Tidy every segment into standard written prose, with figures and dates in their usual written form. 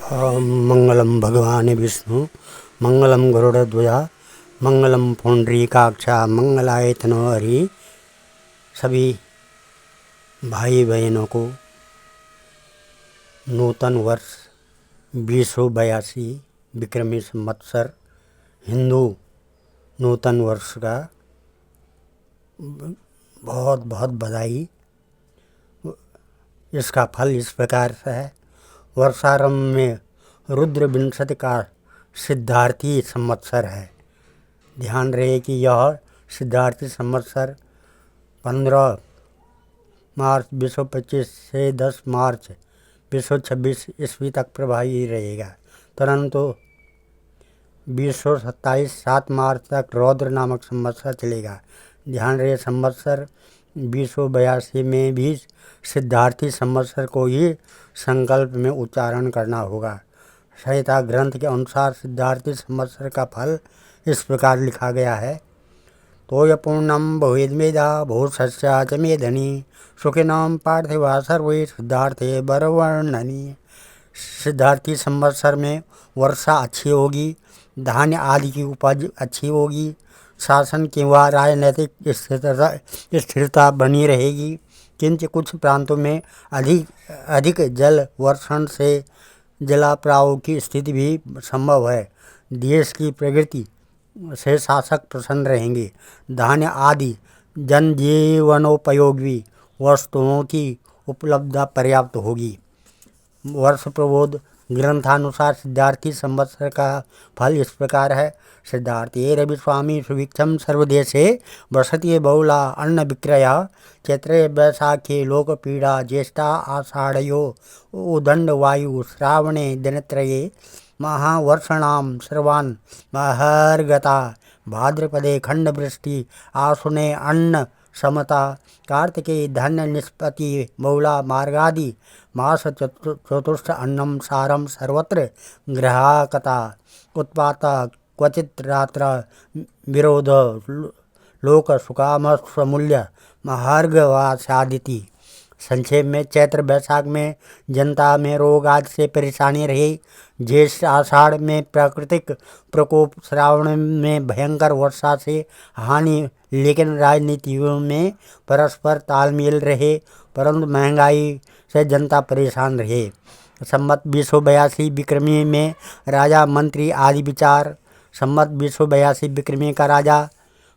मंगलम भगवान विष्णु मंगलम गरुड़ध्वजा मंगलम पुंडरीकाक्षा मंगलाय तनो हरि। सभी भाई बहनों को नूतन वर्ष 2082 विक्रमी संवत्सर हिंदू नूतन वर्ष का बहुत बहुत बधाई। इसका फल इस प्रकार से है। वर्षारंभ में रुद्र विंशति का सिद्धार्थी संवत्सर है। ध्यान रहे कि यह सिद्धार्थी संवत्सर 15 मार्च 2025 से 10 मार्च 2026 ईस्वी तक प्रभावी रहेगा, परंतु 2027 7 मार्च तक रौद्र नामक संवत्सर चलेगा। ध्यान रहे संवत्सर 2082 में भी सिद्धार्थी संवत्सर को ही संकल्प में उच्चारण करना होगा। संहिता ग्रंथ के अनुसार सिद्धार्थी संवत्सर का फल इस प्रकार लिखा गया है। तोय पूर्णम बहुवेदा भूषस्या च मेधनी सुखिनाम पार्थिवा सर्वे सिद्धार्थे बरवर्णनी। सिद्धार्थी संवत्सर में वर्षा अच्छी होगी, धान्य आदि की उपज अच्छी होगी, शासन किंवा राजनीतिक स्थिरता बनी रहेगी। किंतु कुछ प्रांतों में अधिक जल वर्षण से जलाप्लाव की स्थिति भी संभव है। देश की प्रगति से शासक प्रसन्न रहेंगे। धान्य आदि जनजीवनोपयोगी वस्तुओं की उपलब्धता पर्याप्त होगी। वर्ष प्रबोध ग्रंथानुसार सिद्धार्थी संवत्सर का फल इस प्रकार है। सिद्धार्थी रविस्वामी सुभिक्षम सर्वदेशे वसति बहुला अन्न विक्रय चैत्रे वैशाखे लोकपीड़ा ज्येष्ठा आषाढ़यो उदंड वायु श्रावणे दिनत्रये महावर्षणाम सर्वान् महर्गता भाद्रपदे खंडवृष्टि आश्विने अन्न समता कार्तिके धन्य निष्पत्ति बहुला मार्गादि मास चतुष्ट अन्नम सारम सर्वत्र ग्राहकता उत्पात क्वचित रात्र विरोध लोक सुकामूल्य महार्गवासादिति। संक्षेप में चैत्र वैशाख में जनता में रोग आदि से परेशानी रही। ज्येष्ठ आषाढ़ में प्राकृतिक प्रकोप, श्रावण में भयंकर वर्षा से हानि, लेकिन राजनीतियों में परस्पर तालमेल रहे, परंतु महंगाई से जनता परेशान रहे। संवत 2082 विक्रमी में राजा मंत्री आदि विचार। संवत 2082 विक्रमी का राजा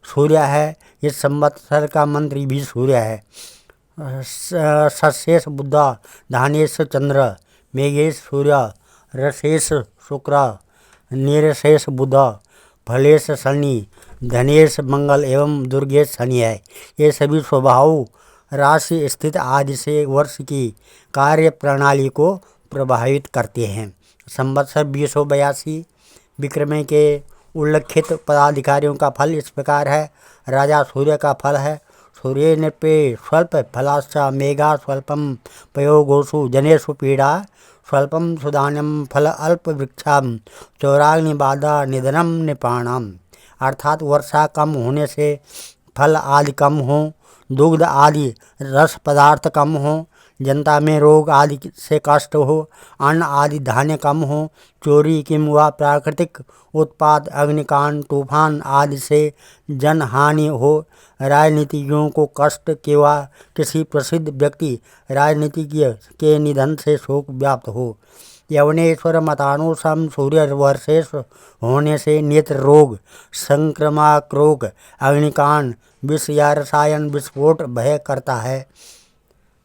सूर्य है। इस संवत्सर का मंत्री भी सूर्य है। सशेष बुध, धानेश चंद्र, मेघेश सूर्य, रसेश शुक्र, निरशेष बुध, फलेश शनि, धनेश मंगल एवं दुर्गेश शनि है। ये सभी स्वभाव, राशि स्थित आदि से वर्ष की कार्य प्रणाली को प्रभावित करते हैं। संवत्सर 2082 विक्रमी के उल्लिखित पदाधिकारियों का फल इस प्रकार है। राजा सूर्य का फल है। सूर्य नृपे स्वल्प फलाश्च मेघा स्वल्पम पयोगोषु जनेषु पीड़ा स्वल्पम सुधान्यम फल अल्प वृक्षाम चौराग्निबाधा निधनम निपाणम। अर्थात वर्षा कम होने से फल आदि कम हो, दुग्ध आदि रस पदार्थ कम हो, जनता में रोग आदि से कष्ट हो, अन्न आदि धान्य कम हो, चोरी किंवा प्राकृतिक उत्पात, अग्निकांड, तूफान आदि से जनहानि हो, राजनीतिज्ञों को कष्ट किंवा किसी प्रसिद्ध व्यक्ति राजनीतिज्ञ के निधन से शोक व्याप्त हो। यवनेश्वर मतानुसार सूर्य वर्षेश होने से नेत्र रोग, संक्रामक रोग, अग्निकांड, विष या रसायन विस्फोट भय करता है।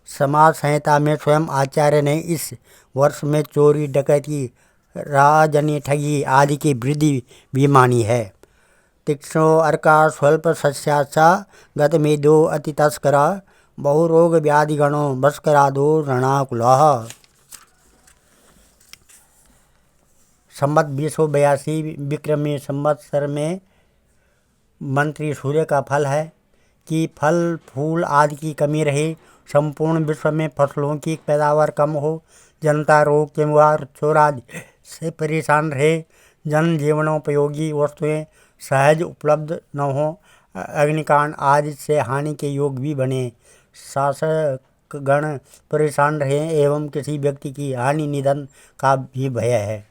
समाज संहिता में स्वयं आचार्य ने इस वर्ष में चोरी, डकैती, राजनी ठगी आदि की वृद्धि भी मानी है। तीक्ष्णो अर्का स्वल्प सस्याचा गतमेदो अति तस्करा बहुरोग व्याधिगणो भस्करादो रणाकुलः। संवत 2082 विक्रमी संवत्सर में मंत्री सूर्य का फल है कि फल फूल आदि की कमी रहे, संपूर्ण विश्व में फसलों की पैदावार कम हो, जनता रोग किंवा चोर आदि से परेशान रहे, जन जीवनोपयोगी वस्तुएं सहज उपलब्ध न हो, अग्निकांड आदि से हानि के योग भी बने, शासक गण परेशान रहे एवं किसी व्यक्ति की हानि निधन का भी भय है।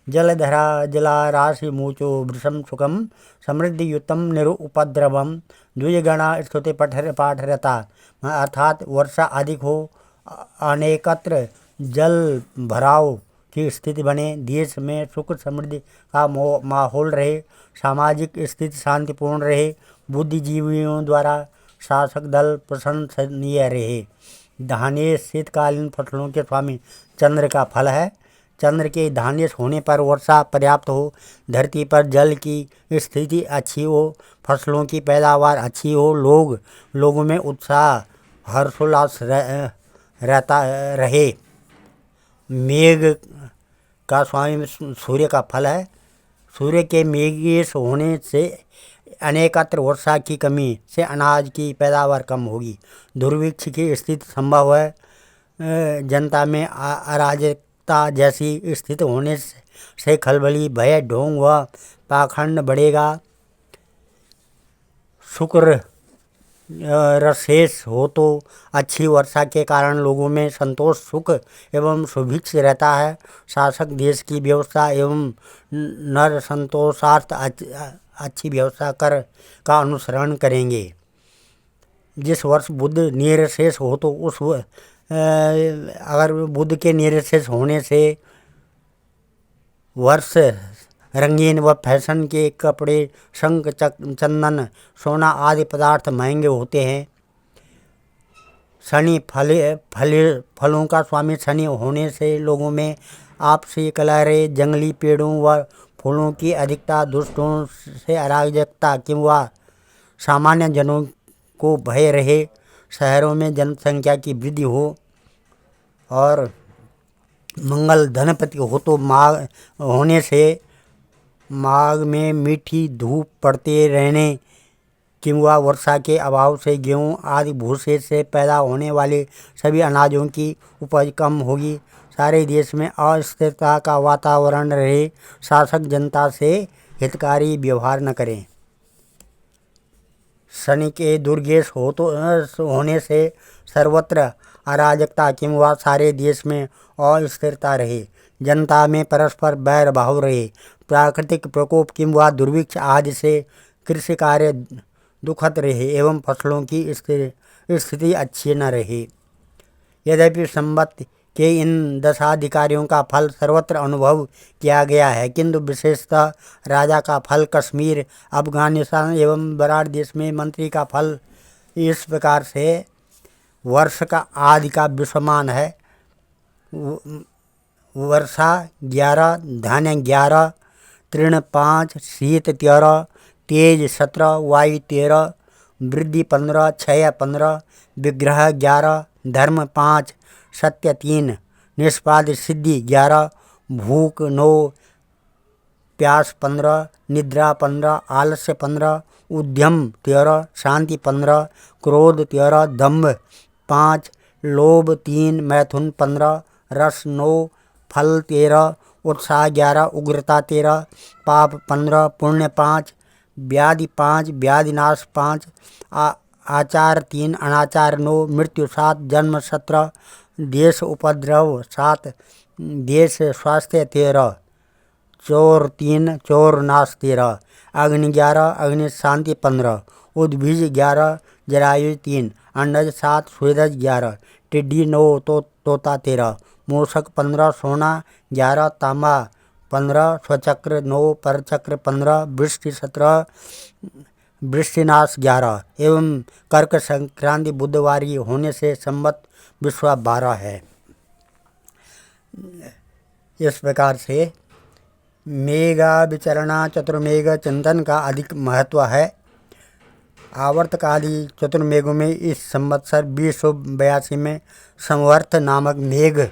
जलधरा जलाराशि मूचो वृषम सुखम समृद्धि युतम निरुपद्रवम द्विजगणा स्तुति पाठरता, अर्थात वर्षा अधिक हो, अनेकत्र जल भराव की स्थिति बने, देश में सुख समृद्धि का माहौल रहे, सामाजिक स्थिति शांतिपूर्ण रहे, बुद्धिजीवियों द्वारा शासक दल प्रशंसनीय रहे। धानेश शीतकालीन फसलों के स्वामी चंद्र का फल है। चंद्र के धानेश होने पर वर्षा पर्याप्त हो, धरती पर जल की स्थिति अच्छी हो, फसलों की पैदावार अच्छी हो, लोगों में उत्साह हर्षोल्लास रहता रहे। मेघ का स्वामी सूर्य का फल है। सूर्य के मेघेश होने से अनेकत्र वर्षा की कमी से अनाज की पैदावार कम होगी, दुर्भिक्ष की स्थिति संभव है, जनता में अराजकता जैसी स्थिति होने से खलबली, भय, ढोंग व पाखंड बढ़ेगा। शुक्र रसेश हो तो अच्छी वर्षा के कारण लोगों में संतोष, सुख एवं सुभिक्ष रहता है। शासक देश की व्यवस्था एवं नर संतोषार्थ अच्छी व्यवस्था कर का अनुसरण करेंगे। जिस वर्ष बुध निरशेष हो तो अगर बुध के निरशेष होने से वर्ष रंगीन व फैशन के कपड़े, शंख, चंदन, सोना आदि पदार्थ महंगे होते हैं। शनि फलों का स्वामी शनि होने से लोगों में आपसी कलह, जंगली पेड़ों व फूलों की अधिकता, दुष्टों से अराजकता किंवा सामान्य जनों को भय रहे, शहरों में जनसंख्या की वृद्धि हो और मंगल धनपति हो तो माघ होने से माघ में मीठी धूप पड़ते रहने किंवा वर्षा के अभाव से गेहूं आदि भूसे से पैदा होने वाले सभी अनाजों की उपज कम होगी। सारे देश में अस्थिरता का वातावरण रहे, शासक जनता से हितकारी व्यवहार न करें। शनि के दुर्गेश होने से सर्वत्र अराजकता किंवा सारे देश में अस्थिरता रहे, जनता में परस्पर बैर भाव रहे, प्राकृतिक प्रकोप किंवा दुर्भिक्ष आदि से कृषि कार्य दुखद रहे एवं फसलों की स्थिति अच्छी न रहे। यद्यपि संवत् के इन दशाधिकारियों का फल सर्वत्र अनुभव किया गया है, किंतु विशेषतः राजा का फल कश्मीर, अफगानिस्तान एवं बराड़ देश में मंत्री का फल इस प्रकार से वर्ष का आदि का विषमान है। वर्षा 11, धान्य 11, तृण 5, शीत 13, तेज 17, वायु 13, वृद्धि 15, क्षय 15, विग्रह 11, धर्म 5, सत्य 3, निष्पाद सिद्धि 11, भूख 9, प्यास 15, निद्रा 15, आलस्य 15, उद्यम 13, शांति 15, क्रोध 13, दंभ 5, लोभ 3, मैथुन 15, रस 9, फल 13, उत्साह 11, उग्रता 13, पाप 15, पुण्य 5, व्याधि 5, व्याधिनाश 5, आचार 3, अनाचार 9, मृत्यु 7, जन्म 17, देश उपद्रव 7, देश स्वास्थ्य 13, चोर 3, चोर नाश 13, अग्नि 11, अग्नि शांति 15, उद्भिज 11, जरायु 3, अंडज 7, स्वेदज 11, टिड्डी 9, तोता 13, मूषक 15, सोना 11, तांबा 15, स्वचक्र 9, परचक्र 15, वृष्टि 17, वृष्टिनाश 11 एवं कर्क संक्रांति बुधवारी होने से संवत् विश्वा 12 है। इस प्रकार से मेघा विचरणा चतुर्मेघ चिंतन का अधिक महत्व है। आवर्तकाली चतुर्मेघों में इस संवत्सर 2082 में संवर्त नामक मेघ,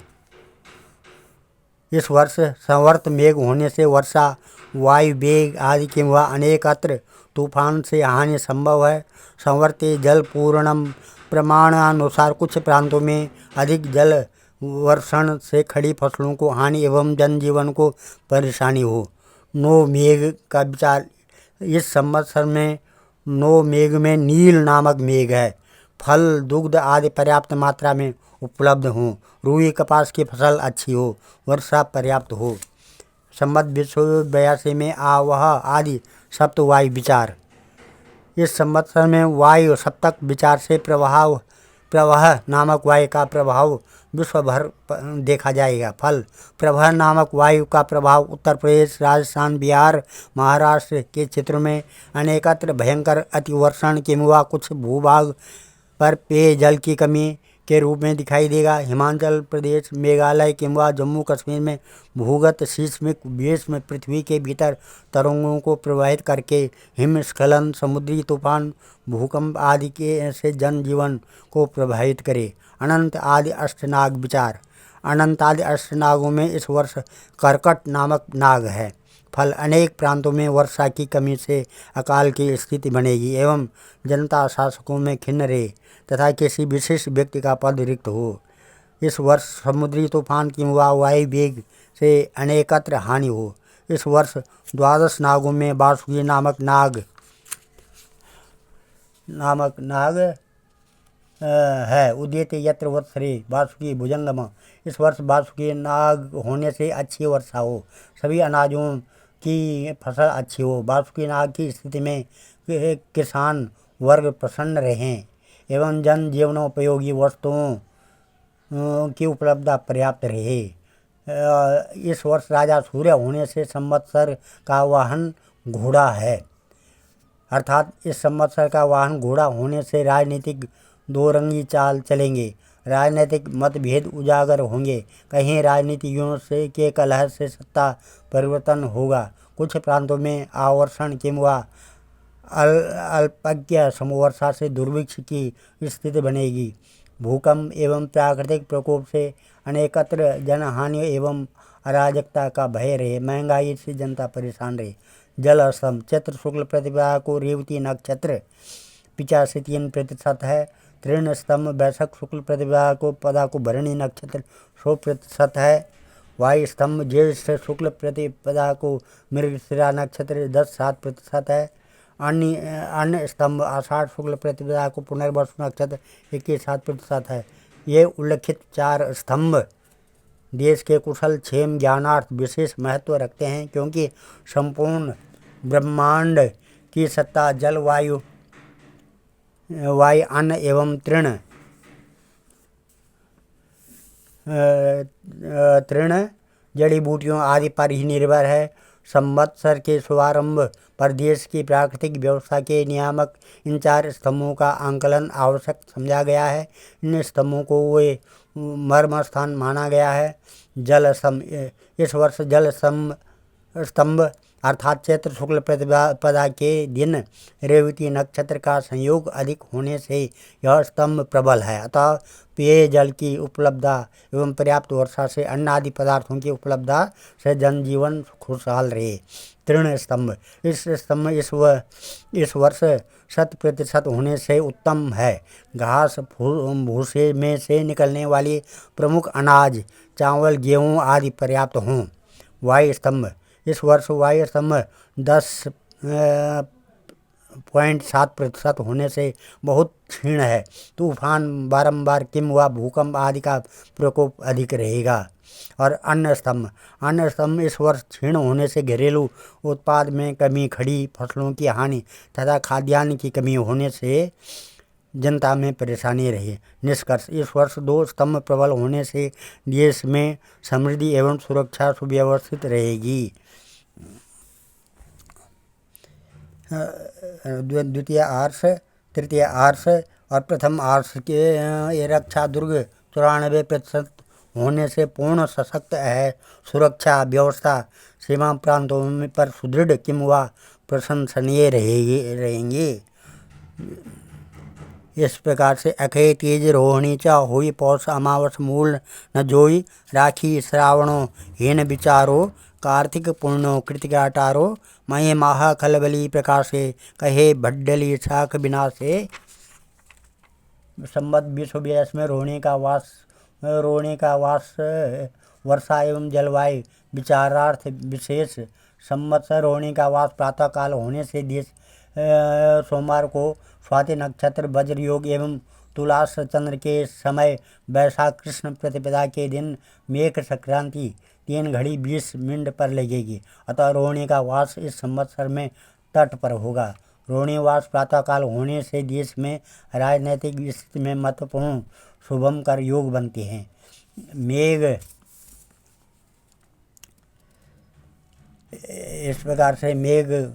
इस वर्ष संवर्त मेघ होने से वर्षा, वायु वेग आदि किंवा अनेकत्र तूफान से हानि संभव है। संवर्ती जल पूर्णम प्रमाणानुसार कुछ प्रांतों में अधिक जल वर्षण से खड़ी फसलों को हानि एवं जनजीवन को परेशानी हो। नो मेघ का विचार, इस संवत्सर में नो मेघ में नील नामक मेघ है। फल, दुग्ध आदि पर्याप्त मात्रा में उपलब्ध हों, रुई कपास की फसल अच्छी हो, वर्षा पर्याप्त हो। संवत 282 में आवह आदि सप्तवायु विचार। इस संवत्सर में वायु सप्तक विचार से प्रवाह नामक वायु का प्रभाव विश्व भर देखा जाएगा। फल प्रवाह नामक वायु का प्रभाव उत्तर प्रदेश, राजस्थान, बिहार, महाराष्ट्र के क्षेत्रों में अनेकत्र भयंकर अतिवर्षण के मुआ कुछ भूभाग पर पेयजल की कमी के रूप में दिखाई देगा। हिमाचल प्रदेश, मेघालय के मुआ जम्मू कश्मीर में भूगत सीस्मिक वेव्स में पृथ्वी के भीतर तरंगों को प्रवाहित करके हिमस्खलन, समुद्री तूफान, भूकंप आदि के से जनजीवन को प्रभावित करे। अनंत आदि अष्टनाग विचार। अनंत आदि अष्टनागों में इस वर्ष कर्कट नामक नाग है। फल अनेक प्रांतों में वर्षा की कमी से अकाल की स्थिति बनेगी एवं जनता शासकों में खिन्न रहे तथा किसी विशेष व्यक्ति का पद रिक्त हो। इस वर्ष समुद्री तूफान की वायु वेग से अनेकत्र हानि हो। इस वर्ष 12 नागों में वासुकी नामक नाग है। उद्यते यत्र वत्सरे वासुकी भुजंगम। इस वर्ष वासुकी नाग होने से अच्छी वर्षा हो, सभी अनाजों की फसल अच्छी हो। वासुकी नाग की स्थिति में किसान वर्ग प्रसन्न रहें एवं जन जीवनोपयोगी वस्तुओं की उपलब्धता पर्याप्त रहे। इस वर्ष राजा सूर्य होने से संवत्सर का वाहन घोड़ा है। अर्थात इस संवत्सर का वाहन घोड़ा होने से राजनीतिक दो रंगी चाल चलेंगे, राजनीतिक मतभेद उजागर होंगे, कहीं राजनीतिज्ञों से के कलह से सत्ता परिवर्तन होगा। कुछ प्रांतों में आवर्षण किंवा अल्पज्ञ समवर्षा से दुर्भिक्ष की स्थिति बनेगी। भूकंप एवं प्राकृतिक प्रकोप से अनेकत्र जनहानि एवं अराजकता का भय रहे। महंगाई से जनता परेशान रहे। जल स्तंभ चैत्र शुक्ल प्रतिपदा को रेवती नक्षत्र 85-3% है। तृण स्तंभ बैशख शुक्ल प्रतिपदा को भरणी नक्षत्र 100% है। वायु स्तंभ ज्येष्ठ शुक्ल प्रतिपदा को मृगशिरा नक्षत्र 10-7% है। अन्य स्तंभ आषाढ़ शुक्ल प्रतिपदा को पुनर्वसु नक्षत्र 21-7% है। ये उल्लिखित 4 स्तंभ देश के कुशल क्षेम ज्ञानार्थ विशेष महत्व रखते हैं, क्योंकि संपूर्ण ब्रह्मांड की सत्ता जल, वायु, अन्न एवं तृण जड़ी बूटियों आदि पर ही निर्भर है। संवत्सर के शुभारंभ पर देश की प्राकृतिक व्यवस्था के नियामक इन 4 स्तंभों का आंकलन आवश्यक समझा गया है। इन स्तंभों को वे मर्म स्थान माना गया है। जल स्तंभ इस वर्ष जल स्तंभ अर्थात चैत्र शुक्ल प्रतिपदा के दिन रेवती नक्षत्र का संयोग अधिक होने से यह स्तंभ प्रबल है। अतः पेयजल की उपलब्धता एवं पर्याप्त वर्षा से अन्न आदि पदार्थों की उपलब्धता से जनजीवन खुशहाल रहे। तृण स्तंभ इस स्तंभ इस वर्ष 100% होने से उत्तम है। घास भूसे में से निकलने वाली प्रमुख अनाज चावल, गेहूँ आदि पर्याप्त हों। वायु स्तंभ इस वर्ष वायु स्तंभ 10.7% होने से बहुत क्षीण है। तूफान, बारंबार किंवा भूकंप आदि का प्रकोप अधिक रहेगा। और अन्न स्तंभ इस वर्ष क्षीण होने से घरेलू उत्पाद में कमी, खड़ी फसलों की हानि तथा खाद्यान्न की कमी होने से जनता में परेशानी रही। निष्कर्ष इस वर्ष 2 स्तंभ प्रबल होने से देश में समृद्धि एवं सुरक्षा सुव्यवस्थित रहेगी। द्वितीय आर्ष, तृतीय आर्ष और प्रथम आर्ष के रक्षा दुर्ग 94% होने से पूर्ण सशक्त है। सुरक्षा व्यवस्था सीमा प्रांतों में पर सुदृढ़ किंवा प्रशंसनीय रहेंगे। इस प्रकार से अखे तेज रोहिणी च हुई पौष अमावस मूल न जोई राखी श्रावणों हीन विचारो कार्तिक पूर्णो कृतिकाटारो महे माह खलबली प्रकाशे कहे भड्डली शाख विनाशे। संवत 282 में रोहिणी का वास वर्षा एवं जलवायु विचारार्थ विशेष। संवत्सर रोहिणी का वास प्रातः काल होने से देश सोमवार को स्वाति नक्षत्र वज्र योग एवं तुलास चंद्र के समय वैशाख कृष्ण प्रतिपदा के दिन मेघ संक्रांति 3:20 पर लगेगी। अतः रोहिणी का वास इस संवत्सर में तट पर होगा। रोहिणीवास प्रातःकाल होने से देश में राजनीतिक स्थिति में महत्वपूर्ण शुभंकर योग बनते हैं। मेघ इस प्रकार से मेघ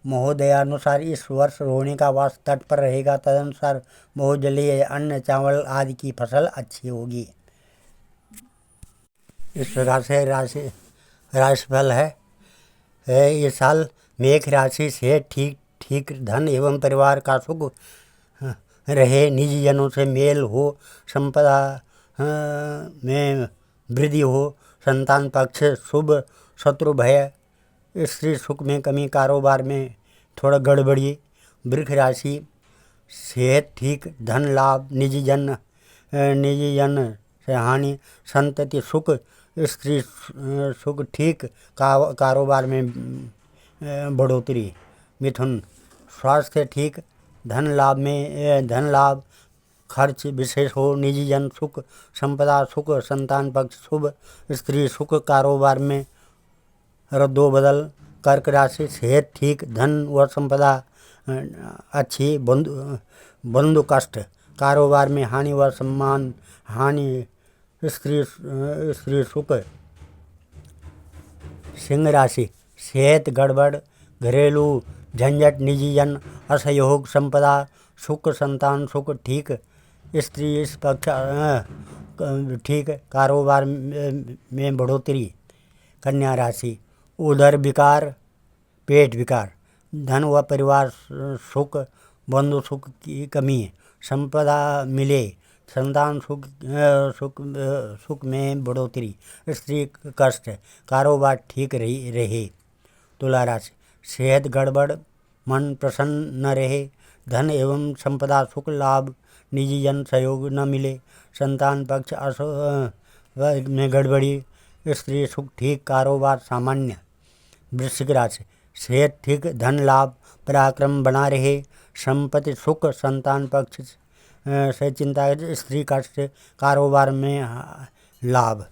महोदयानुसार इस वर्ष रोहिणी का वास तट पर रहेगा। तदनुसार बहुजलीय अन्न चावल आदि की फसल अच्छी होगी। इस प्रकार से राशिफल है। इस साल मेघ राशि से ठीक धन एवं परिवार का सुख रहे, निजी जनों से मेल हो, संपदा में वृद्धि हो, संतान पक्ष शुभ, शत्रु भय, स्त्री सुख में कमी, कारोबार में थोड़ा गड़बड़ी। वृक्ष राशि सेहत ठीक, धन लाभ, निजी जन से हानि, संतति सुख, स्त्री सुख ठीक, कारोबार में बढ़ोतरी। मिथुन स्वास्थ्य ठीक, धन लाभ खर्च विशेष हो, निजी जन सुख, संपदा सुख, संतान पक्ष शुभ, स्त्री सुख, कारोबार में रद्दोबदल। कर्क राशि सेहत ठीक, धन व संपदा अच्छी, बंधु कष्ट, कारोबार में हानि व सम्मान हानि, स्त्री सुख। सिंह राशि सेहत गड़बड़, घरेलू झंझट, निजी जन असहयोग, संपदा सुख, संतान सुख ठीक, स्त्री पक्ष ठीक, कारोबार में बढ़ोतरी। कन्या राशि उदर विकार, पेट विकार, धन व परिवार सुख, बंधु सुख की कमी, संपदा मिले, संतान सुख में बढ़ोतरी, स्त्री कष्ट, कारोबार ठीक रहे। तुला राशि सेहत गड़बड़, मन प्रसन्न न रहे, धन एवं संपदा सुख लाभ, निजी जन सहयोग न मिले, संतान पक्ष में गड़बड़ी, स्त्री सुख ठीक, कारोबार सामान्य। वृश्चिक राशि सेहत ठीक, धन लाभ, पराक्रम बना रहे, संपत्ति सुख, संतान पक्ष से चिंता, स्त्री कष्ट, कारोबार में लाभ।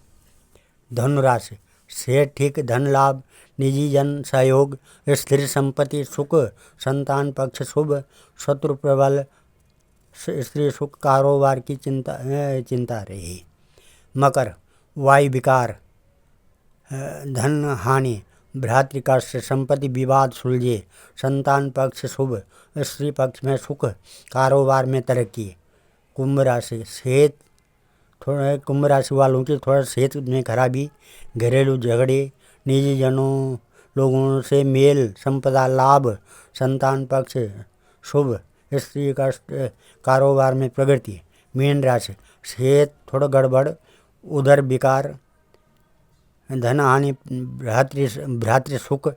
धनु राशि सेहत ठीक, धन लाभ, निजी जन सहयोग, स्थिर संपत्ति सुख, संतान पक्ष शुभ, शत्रु प्रबल, स्त्री सुख, कारोबार की चिंता रही। मकर वायु विकार, धन हानि, भ्रातृकष्ट, संपत्ति विवाद सुलझे, संतान पक्ष शुभ, स्त्री पक्ष में सुख, कारोबार में तरक्की। कुंभ राशि सेहत कुंभ राशि वालों की थोड़ा सेहत में खराबी, घरेलू झगड़े, निजी जनों लोगों से मेल, संपदा लाभ, संतान पक्ष शुभ, स्त्री कष्ट, कारोबार में प्रगति। मीन राशि सेहत थोड़ा गड़बड़, उदर विकार, धन हानि, भ्रातृ सुख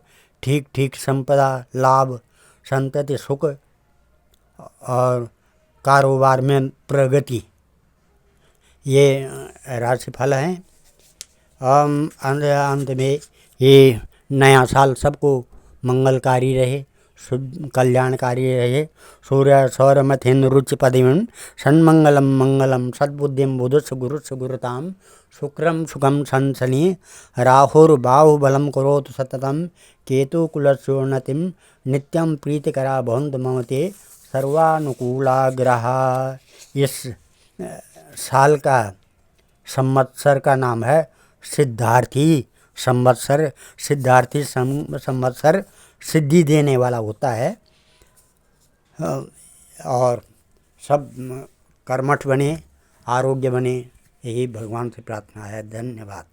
ठीक, संपदा लाभ, संतति सुख और कारोबार में प्रगति। ये राशिफल हैं। अंत में ये नया साल सबको मंगलकारी रहे, शुभ कल्याणकारी रहे। सूर्य सौरमथेन रुचि पदिम सन्मंगलम मंगलम सद्बुद्धिम बुधुष गुरुष गुरुताम शुक्रम सुखम संसनि राहुर्बाहुबलम करोतु सततम केतु कुलस्योन्नतिम नित्यम प्रीतिकरा भवन्तु मम ते सर्वानुकूला ग्रहा। इस साल का संवत्सर का नाम है सिद्धार्थी संवत्सर। सिद्धार्थी संवत्सर सिद्धि देने वाला होता है और सब कर्मठ बने, आरोग्य बने, यही भगवान से प्रार्थना है। धन्यवाद।